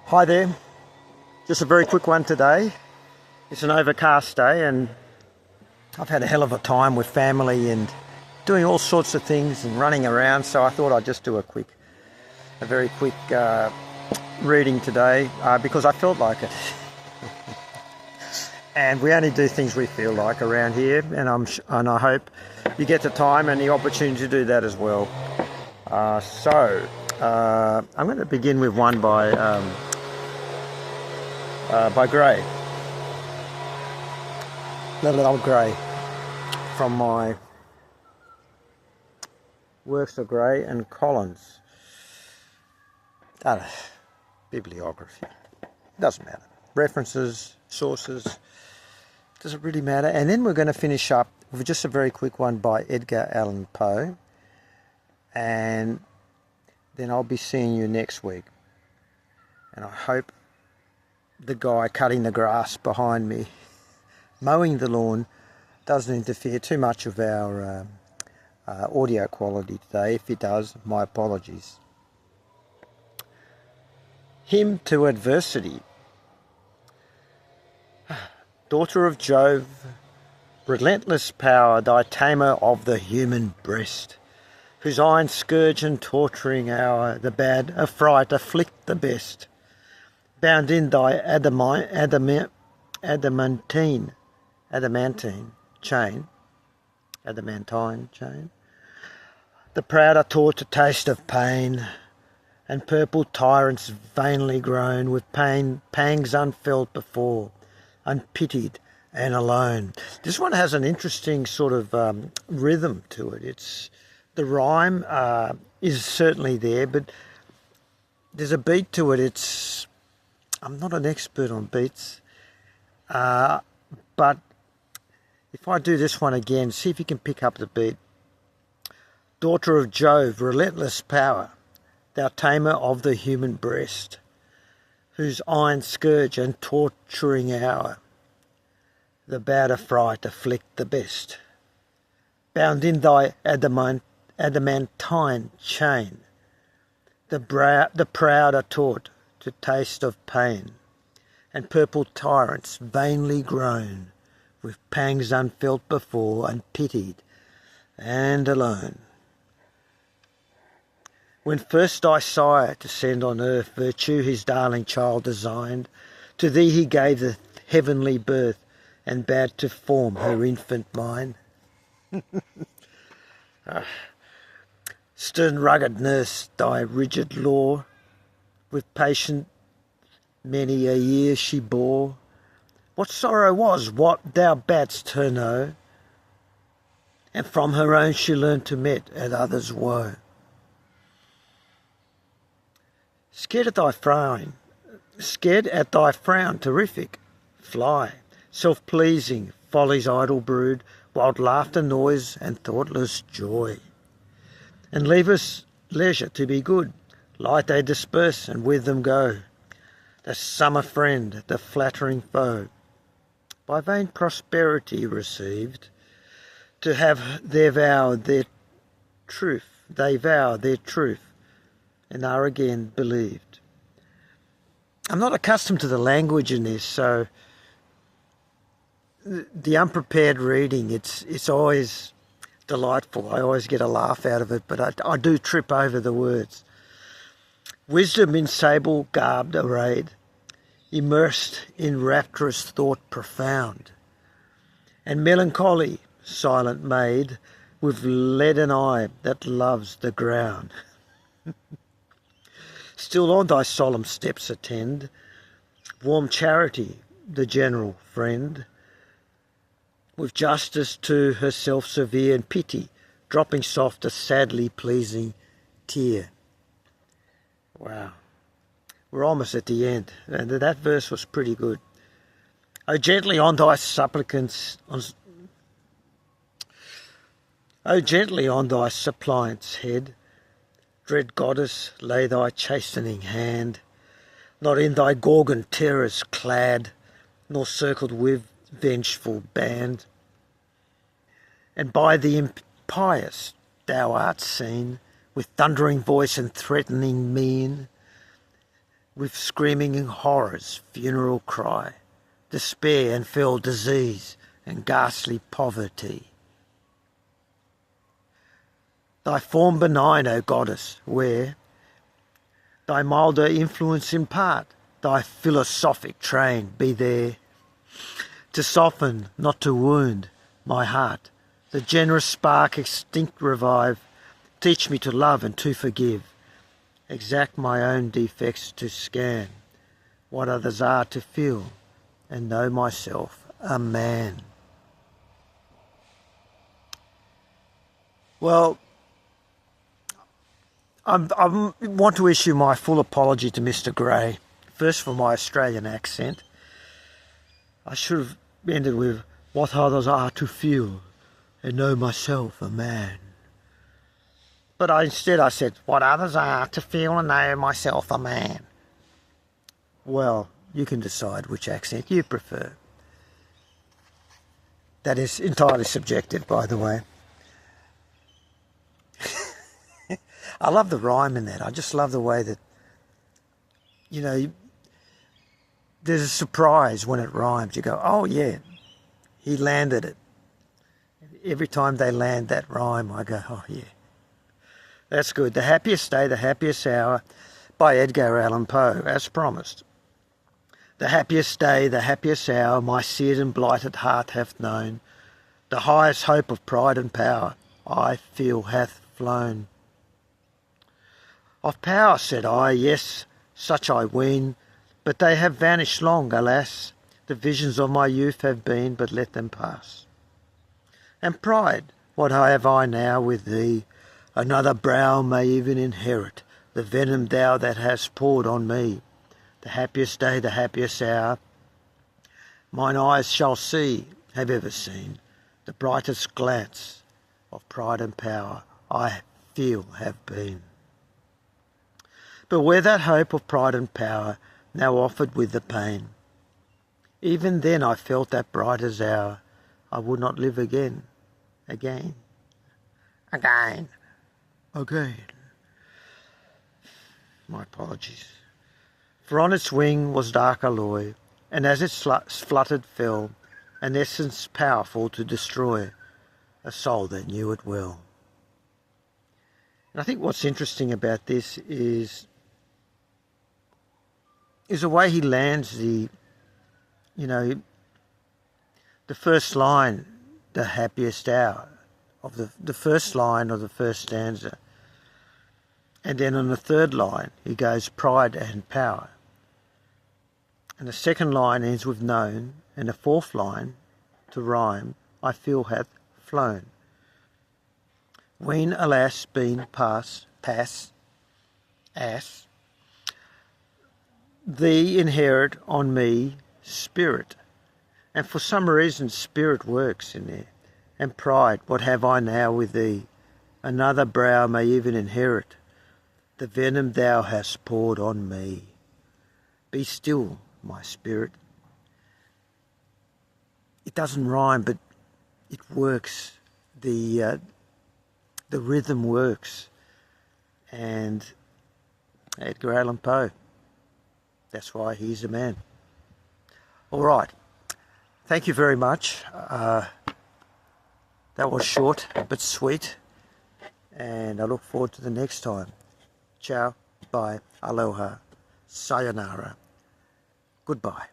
Hi there, just a very quick one today. It's an overcast day and I've had a hell of a time with family and doing all sorts of things and running around, so I thought I'd just do a very quick reading today because I felt like it. And we only do things we feel like around here, and I hope you get the time and the opportunity to do that as well. I'm going to begin with one by Gray, Little Old Gray, from my works of Gray and Collins. Bibliography, doesn't matter. References, sources, does it really matter? And then we're going to finish up with just a very quick one by Edgar Allan Poe, and then I'll be seeing you next week. And I hope the guy cutting the grass behind me, mowing the lawn, doesn't interfere too much with our audio quality today. If it does, my apologies. Hymn to Adversity. Daughter of Jove, relentless power, thy tamer of the human breast, whose iron scourge and torturing hour, the bad affright afflict the best. Bound in thy adamantine chain, the proud are taught to taste of pain, and purple tyrants vainly groan with pangs unfelt before, unpitied and alone. This one has an interesting sort of rhythm to it. The rhyme is certainly there, but there's a beat to it. I'm not an expert on beats, but if I do this one again, see if you can pick up the beat. Daughter of Jove, relentless power, thou tamer of the human breast, whose iron scourge and torturing hour, the bad affright afflict the best. Bound in thy adamantine chain, the proud are taught to taste of pain, and purple tyrants vainly groan, with pangs unfelt before, unpitied and alone. When first thy sire to send on earth virtue his darling child designed, to thee he gave the heavenly birth, and bade to form her infant mind. Stern rugged nurse thy rigid law, with patient many a year she bore. What sorrow was what thou badst her know, and from her own she learned to met at others' woe. Scared at thy frown terrific, fly, self-pleasing, folly's idle brood, wild laughter, noise, and thoughtless joy. And leave us leisure to be good, light they disperse, and with them go the summer friend, the flattering foe, by vain prosperity received, to have they vow their truth, and are again believed. I'm not accustomed to the language in this, so the unprepared reading, it's always delightful. I always get a laugh out of it, but I do trip over the words. Wisdom in sable garbed arrayed, immersed in rapturous thought profound, and melancholy, silent maid, with leaden eye that loves the ground. Still on thy solemn steps attend, warm charity, the general friend, with justice to herself severe, and pity, dropping soft a sadly pleasing tear. Wow. We're almost at the end, and that verse was pretty good. O gently on thy suppliants head, dread goddess, lay thy chastening hand, not in thy Gorgon terrors clad, nor circled with vengeful band. And by the impious thou art seen, with thundering voice and threatening mien, with screaming horror's funeral cry, despair and fell disease and ghastly poverty. Thy form benign, O goddess, where thy milder influence impart, thy philosophic train be there, to soften, not to wound, my heart, the generous spark extinct revive, teach me to love and to forgive, exact my own defects to scan, what others are to feel, and know myself a man. Well, I want to issue my full apology to Mr. Gray. First, for my Australian accent. I should have ended with, what others are to feel, and know myself a man. But instead I said, what others are to feel and know myself a man. Well, you can decide which accent you prefer. That is entirely subjective, by the way. I love the rhyme in that. I just love the way that, you know, there's a surprise when it rhymes. You go, oh yeah, he landed it. Every time they land that rhyme, I go, oh yeah. That's good. The Happiest Day, the Happiest Hour by Edgar Allan Poe, as promised. The happiest day, the happiest hour, my seared and blighted heart hath known. The highest hope of pride and power, I feel hath flown. Of power, said I, yes, such I ween, but they have vanished long, alas. The visions of my youth have been, but let them pass. And pride, what have I now with thee? Another brow may even inherit the venom thou that hast poured on me. The happiest day, the happiest hour, mine eyes shall see, have ever seen, the brightest glance of pride and power I feel have been. But where that hope of pride and power now offered with the pain, even then I felt that brightest hour, I would not live again. My apologies. For on its wing was dark alloy, and as it fluttered fell, an essence powerful to destroy a soul that knew it well. And I think what's interesting about this is the way he lands the first line, the happiest hour, of the first line of the first stanza. And then on the third line, he goes pride and power. And the second line ends with known, and the fourth line, to rhyme, I feel hath flown. When, alas, been pass, ass, thee inherit on me spirit. And for some reason spirit works in there. And pride, what have I now with thee? Another brow may even inherit the venom thou hast poured on me. Be still, my spirit. It doesn't rhyme, but it works. The rhythm works. And Edgar Allan Poe, that's why he's a man. All right. Thank you very much. That was short but sweet. And I look forward to the next time. Ciao, bye, aloha, sayonara, goodbye.